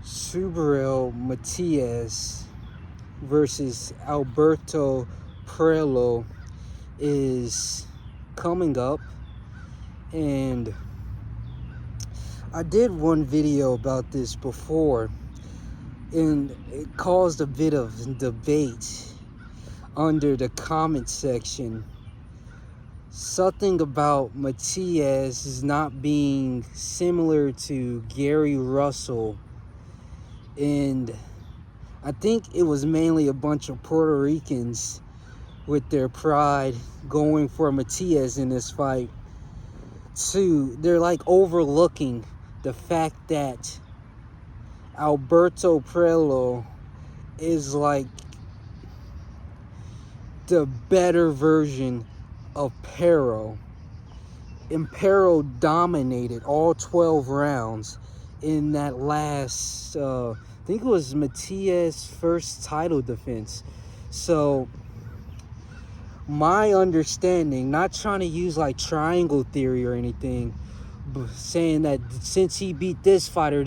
Subriel Matias versus Alberto Puello is coming up, and I did one video about this before, and it caused a bit of debate under the comment section. Something about Matias is not being similar to Gary Russell, and I think it was mainly a bunch of Puerto Ricans with their pride going for Matias in this fight. They're like overlooking the fact that Alberto Puello is like the better version of Pero. And Pero dominated all 12 rounds in that last, I think it was Matias' first title defense. So my understanding, not trying to use like triangle theory or anything, but saying that since he beat this fighter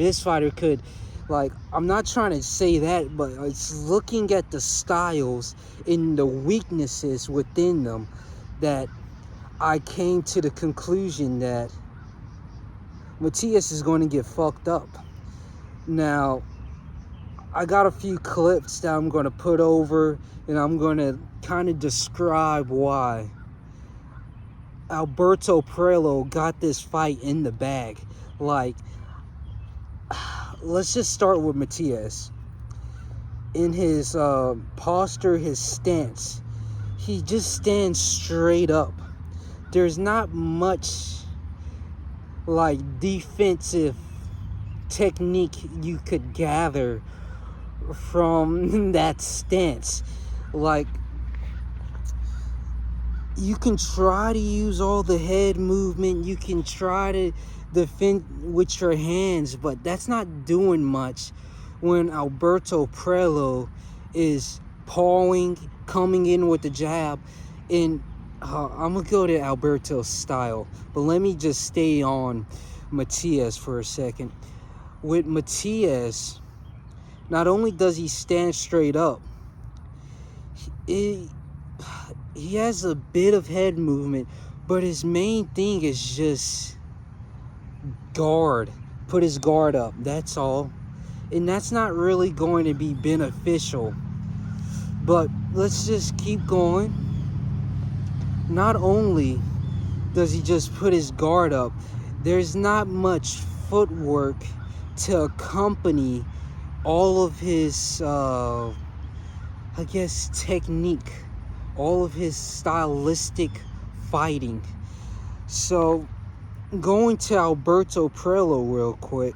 could, like, I'm not trying to say that, but it's looking at the styles and the weaknesses within them that I came to the conclusion that Matias is going to get fucked up. Now, I got a few clips that I'm going to put over, and I'm going to kind of describe why Alberto Puello got this fight in the bag. Like, let's just start with Matias. In his posture, his stance, he just stands straight up. There's not much like defensive technique you could gather from that stance. Like, you can try to use all the head movement, you can try to defend with your hands, but that's not doing much when Alberto Puello is pawing, coming in with the jab. And I'm gonna go to Alberto's style, but let me just stay on Matias for a second. With Matias, not only does he stand straight up, he has a bit of head movement, but his main thing is just guard. Put his guard up, that's all. And that's not really going to be beneficial. But let's just keep going. Not only does he just put his guard up, there's not much footwork to accompany all of his, technique, all of his stylistic fighting. So, going to Alberto Puello real quick,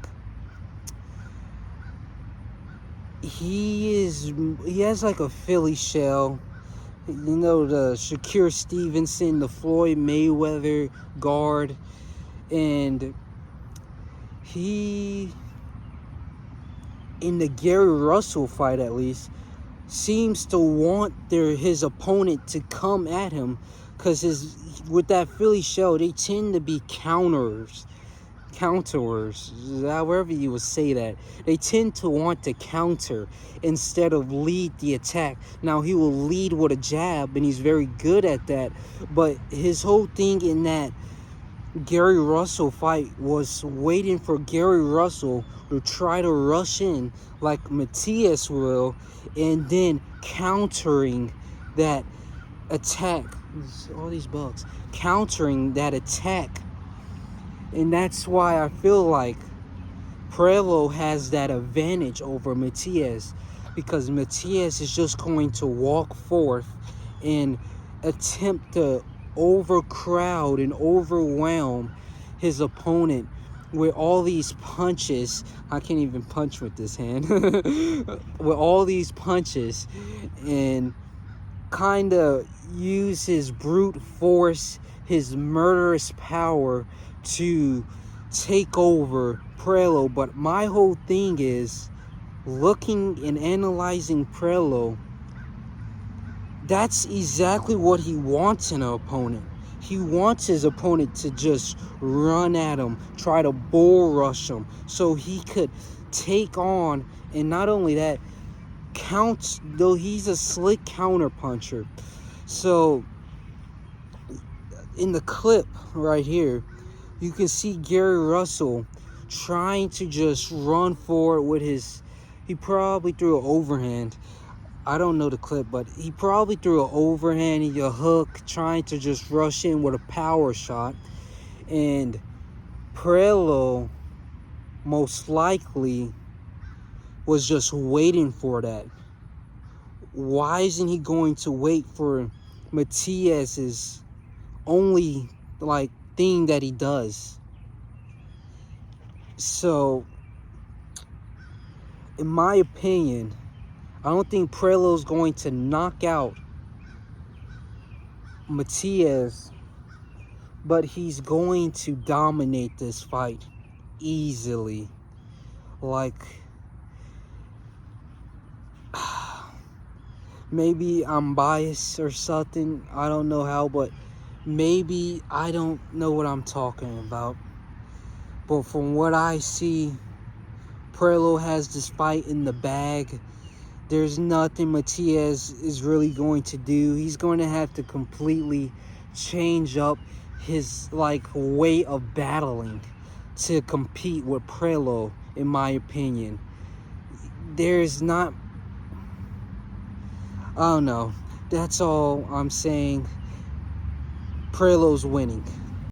he has like a Philly shell. You know, the Shakur Stevenson, the Floyd Mayweather guard. And he, in the Gary Russell fight at least, seems to want his opponent to come at him, because with that Philly shell, they tend to be counterers, however you would say that. They tend to want to counter instead of lead the attack. Now, he will lead with a jab, and he's very good at that, but his whole thing in that Gary Russell fight was waiting for Gary Russell to try to rush in like Matias will, and then countering that attack. All these bugs. Countering that attack. And that's why I feel like Puello has that advantage over Matias, because Matias is just going to walk forth and attempt to overcrowd and overwhelm his opponent with all these punches. I can't even punch with this hand. With all these punches, and kind of use his brute force, his murderous power to take over Puello. But my whole thing is looking and analyzing Puello. That's exactly what he wants in an opponent. he wants his opponent to just run at him, try to bull rush him, so he could take on, and not only that, counts, though he's a slick counter puncher. So in the clip right here, you can see Gary Russell trying to just run forward with his, he probably threw an overhand. I don't know the clip, but he probably threw an overhand and a hook, trying to just rush in with a power shot. And Puello most likely was just waiting for that. Why isn't he going to wait for Matias's only like thing that he does? So in my opinion, I don't think Puello's going to knock out Matias, but he's going to dominate this fight easily. Like, maybe I'm biased or something, I don't know how, but maybe I don't know what I'm talking about. But from what I see, Puello has this fight in the bag. There's nothing Matias is really going to do. He's going to have to completely change up his like way of battling to compete with Puello, in my opinion. There's not, I don't know. That's all I'm saying. Puello's winning.